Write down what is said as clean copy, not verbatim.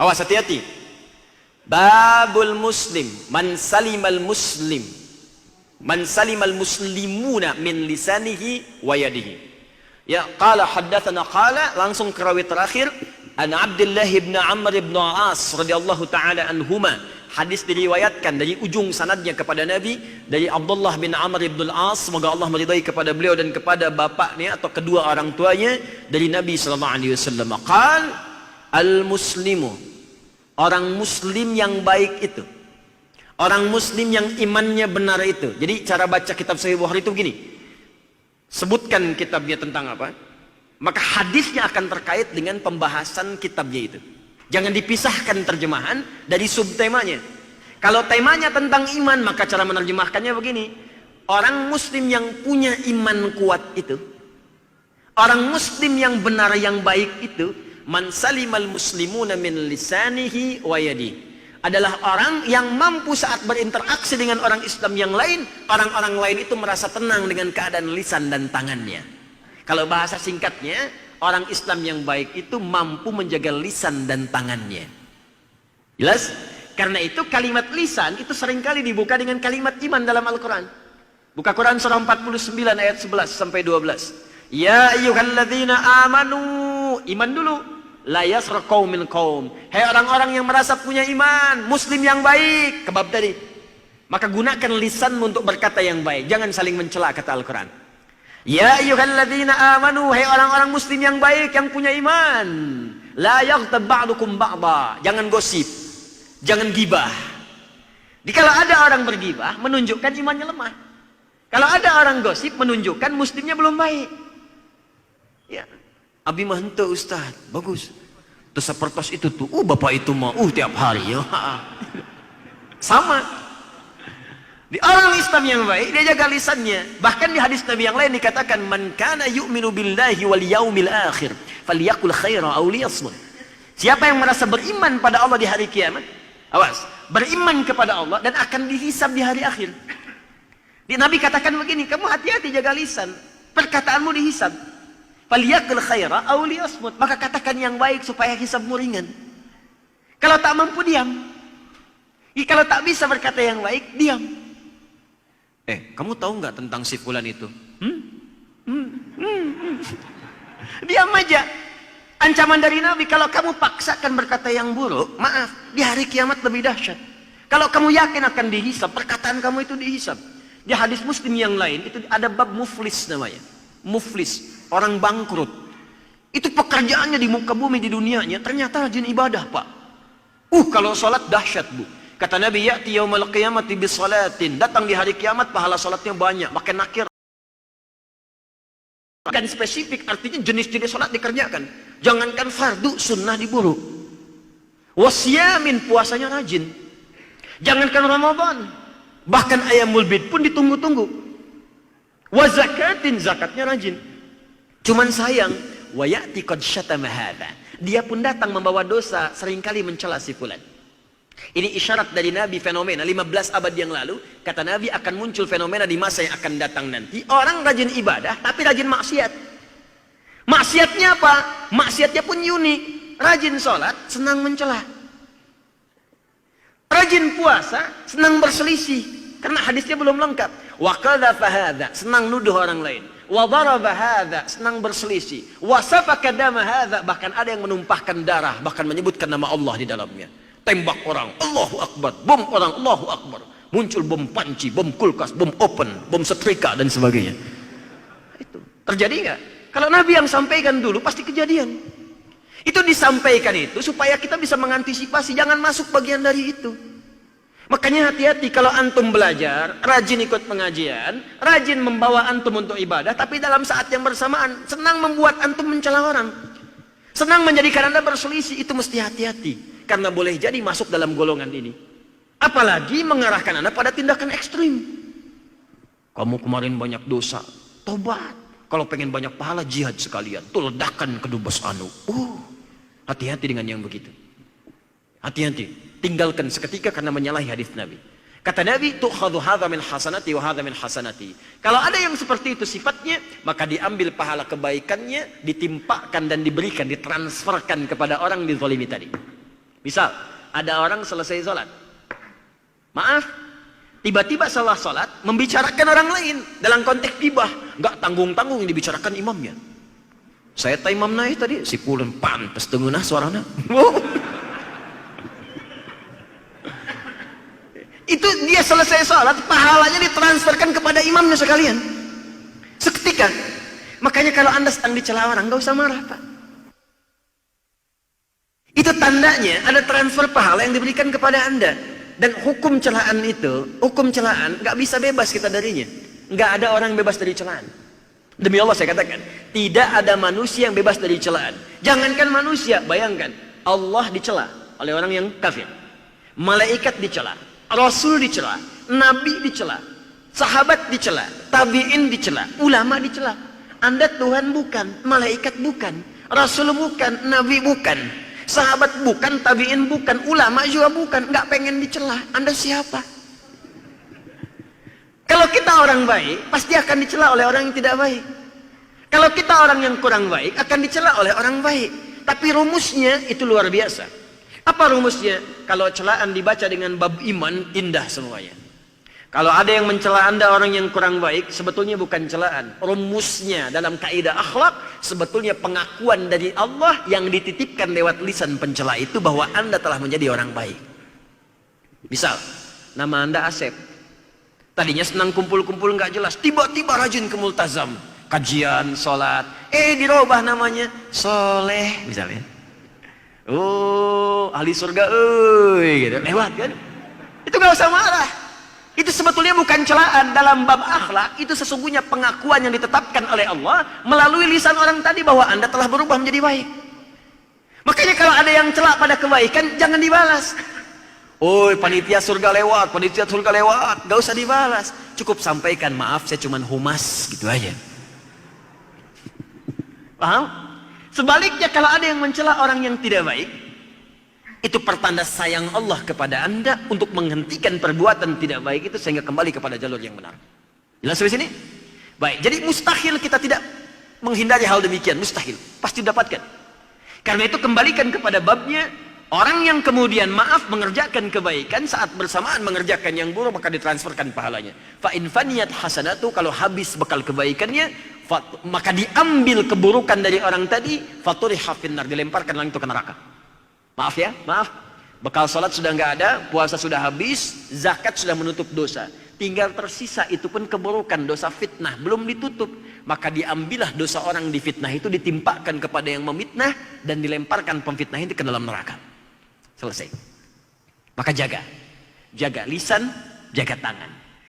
Awas, hati-hati. Babul muslim, man salimal muslim, man salimal muslimuna min lisanihi wa yadihi. Ya, qala haddatsana qala, langsung ke rawi terakhir, an Abdullah bin Amr bin As radhiyallahu taala anhuma. Hadis diriwayatkan dari ujung sanadnya kepada Nabi dari Abdullah bin Amr bin As, semoga Allah meridai kepada beliau dan kepada bapaknya atau kedua orang tuanya, dari Nabi sallallahu alaihi wasallam. Qal al-muslimu, orang muslim yang baik itu, orang muslim yang imannya benar itu. Jadi cara baca kitab Sahih Bukhari itu begini. Sebutkan kitabnya tentang apa, maka hadisnya akan terkait dengan pembahasan kitabnya itu. Jangan dipisahkan terjemahan dari subtemanya. Kalau temanya tentang iman, maka cara menerjemahkannya begini. Orang muslim yang punya iman kuat itu, orang muslim yang benar yang baik itu, man salimal muslimuna min lisanihi wa yadihi, adalah orang yang mampu saat berinteraksi dengan orang Islam yang lain, orang-orang lain itu merasa tenang dengan keadaan lisan dan tangannya. Kalau bahasa singkatnya, orang Islam yang baik itu mampu menjaga lisan dan tangannya. Jelas? Karena itu kalimat lisan itu seringkali dibuka dengan kalimat iman dalam Al-Quran. Buka Quran surah 49 ayat 11 sampai 12. Ya ayyuhalladzina amanu, iman dulu. La yasra qaumin qaum. Hai orang-orang yang merasa punya iman, muslim yang baik, kebab tadi. Maka gunakan lisanmu untuk berkata yang baik, jangan saling mencela, kata Al-Quran. Ya ayyuhalladzina amanu, hai orang-orang muslim yang baik yang punya iman, la yaghtab ba'dukum ba'dha, jangan gosip, jangan gibah. Kalau ada orang bergibah menunjukkan imannya lemah. Kalau ada orang gosip menunjukkan muslimnya belum baik. Ya, abi mah henteu ustaz, bagus. Terus sepertos itu tuh, bapak itu mah tiap hari ya. Sama. Di orang Islam yang baik, dia jaga lisannya. Bahkan di hadis Nabi yang lain dikatakan, man kana yu'minu billahi wal yaumil akhir falyakul khaira aw liyasmut. Siapa yang merasa beriman pada Allah di hari kiamat, awas, beriman kepada Allah dan akan dihisab di hari akhir. Di Nabi katakan begini, kamu hati-hati jaga lisan, perkataanmu dihisab. Falyakul khaira aw liyasmut, maka katakan yang baik supaya hisabmu ringan. Kalau tak mampu diam. Kalau tak bisa berkata yang baik, diam. Kamu tahu nggak tentang si fulan itu? Diam aja. Ancaman dari Nabi, kalau kamu paksakan berkata yang buruk, maaf, di hari kiamat lebih dahsyat. Kalau kamu yakin akan dihisab, perkataan kamu itu dihisab. Di hadis Muslim yang lain, itu ada bab muflis namanya. Muflis, orang bangkrut. Itu pekerjaannya di muka bumi di dunianya, ternyata rajin ibadah, Pak. Kalau sholat dahsyat, Bu. Kata Nabi, ya'ti yaumal qiyamati bisalatin, datang di hari kiamat pahala salatnya banyak, makin nakir. Dan spesifik, artinya jenis-jenis salat dikerjakan. Jangankan fardu, sunnah diburu. Wasyamin, puasanya rajin. Jangankan Ramadan, bahkan ayamul bid pun ditunggu-tunggu. Wa zakatin, zakatnya rajin. Cuman sayang, wa ya'ti qad syatama hadza, dia pun datang membawa dosa, seringkali mencela si fulan. Ini isyarat dari Nabi, fenomena 15 abad yang lalu. Kata Nabi, akan muncul fenomena di masa yang akan datang nanti. Orang rajin ibadah tapi rajin maksiat. Maksiatnya apa? Maksiatnya pun unik. Rajin sholat, senang mencela. Rajin puasa, senang berselisih. Karena hadisnya belum lengkap. Wa qadhafa hadza, senang nuduh orang lain. Wa daraba hadza, senang berselisih. Wa safaka dama hadza, bahkan ada yang menumpahkan darah, bahkan menyebutkan nama Allah di dalamnya. Tembak orang, Allahu Akbar, bom orang, Allahu Akbar. Muncul bom panci, bom kulkas, bom open, bom setrika dan sebagainya. Itu terjadi nggak? Kalau Nabi yang sampaikan dulu pasti kejadian. Itu disampaikan itu supaya kita bisa mengantisipasi, jangan masuk bagian dari itu. Makanya hati-hati kalau antum belajar, rajin ikut pengajian, rajin membawa antum untuk ibadah, tapi dalam saat yang bersamaan senang membuat antum mencela orang, senang menjadikan anda berselisih, itu mesti hati-hati. Karena boleh jadi masuk dalam golongan ini. Apalagi mengarahkan anda pada tindakan ekstrim. Kamu kemarin banyak dosa, tobat. Kalau pengen banyak pahala, jihad sekalian. Tuh ledakan kedubes anu. Hati-hati dengan yang begitu. Hati-hati. Tinggalkan seketika karena menyalahi hadis Nabi. Kata Nabi, tu'khadhu hadza min hasanati wa hadza min hasanati. Kalau ada yang seperti itu sifatnya, maka diambil pahala kebaikannya, ditimpakan dan diberikan, ditransferkan kepada orang dizalimi tadi. Misal, ada orang selesai sholat. Maaf, tiba-tiba salah sholat, membicarakan orang lain. Dalam konteks gibah. Nggak tanggung-tanggung yang dibicarakan imamnya. Saya tak imam naik tadi, si pulen pantes dengenah suaranya. Itu dia selesai sholat, pahalanya ditransferkan kepada imamnya sekalian. Seketika. Makanya kalau Anda sedang dicela orang, nggak usah marah, Pak. Itu tandanya ada transfer pahala yang diberikan kepada Anda. Dan hukum celaan itu, hukum celaan nggak bisa bebas kita darinya. Nggak ada orang yang bebas dari celaan. Demi Allah saya katakan, tidak ada manusia yang bebas dari celaan. Jangankan manusia, bayangkan Allah dicela oleh orang yang kafir, malaikat dicela, Rasul dicela, Nabi dicela, sahabat dicela, tabi'in dicela, ulama dicela. Anda Tuhan bukan, malaikat bukan, Rasul bukan, Nabi bukan, sahabat bukan, tabi'in bukan, ulama juga bukan. Nggak pengen dicela. Anda siapa? Kalau kita orang baik, pasti akan dicela oleh orang yang tidak baik. Kalau kita orang yang kurang baik, akan dicela oleh orang baik. Tapi rumusnya itu luar biasa. Apa rumusnya? Kalau celaan dibaca dengan bab iman, indah semuanya. Kalau ada yang mencela Anda orang yang kurang baik, sebetulnya bukan celaan. Rumusnya dalam kaidah akhlak, sebetulnya pengakuan dari Allah yang dititipkan lewat lisan pencela itu bahwa Anda telah menjadi orang baik. Misal, nama Anda Asep. Tadinya senang kumpul-kumpul nggak jelas, tiba-tiba rajin ke multazam, kajian, sholat. Dirubah namanya Soleh misalnya. Oh, ahli surga, gitu. Lewat kan? Itu nggak usah marah. Itu sebetulnya bukan celaan. Dalam bab akhlak itu sesungguhnya pengakuan yang ditetapkan oleh Allah melalui lisan orang tadi bahwa Anda telah berubah menjadi baik. Makanya kalau ada yang celak pada kebaikan, jangan dibalas. Oh, panitia surga lewat, panitia surga lewat, gak usah dibalas. Cukup sampaikan, maaf saya cuman humas, gitu aja. Paham? Sebaliknya kalau ada yang mencela orang yang tidak baik, itu pertanda sayang Allah kepada Anda untuk menghentikan perbuatan tidak baik itu sehingga kembali kepada jalur yang benar. Jelas sampai sini? Baik, jadi mustahil kita tidak menghindari hal demikian, mustahil. Pasti didapatkan. Karena itu kembalikan kepada babnya. Orang yang kemudian maaf mengerjakan kebaikan saat bersamaan mengerjakan yang buruk maka ditransferkan pahalanya. Fa in faniyat hasanatu, kalau habis bekal kebaikannya maka diambil keburukan dari orang tadi, faturiha finnar, dilemparkan langsung ke neraka. Maaf ya, maaf. Bekal salat sudah nggak ada, puasa sudah habis, zakat sudah menutup dosa. Tinggal tersisa itu pun keburukan, dosa fitnah belum ditutup. Maka diambillah dosa orang di fitnah itu ditimpakan kepada yang memfitnah dan dilemparkan pemfitnah itu ke dalam neraka. Selesai. Maka jaga lisan, jaga tangan.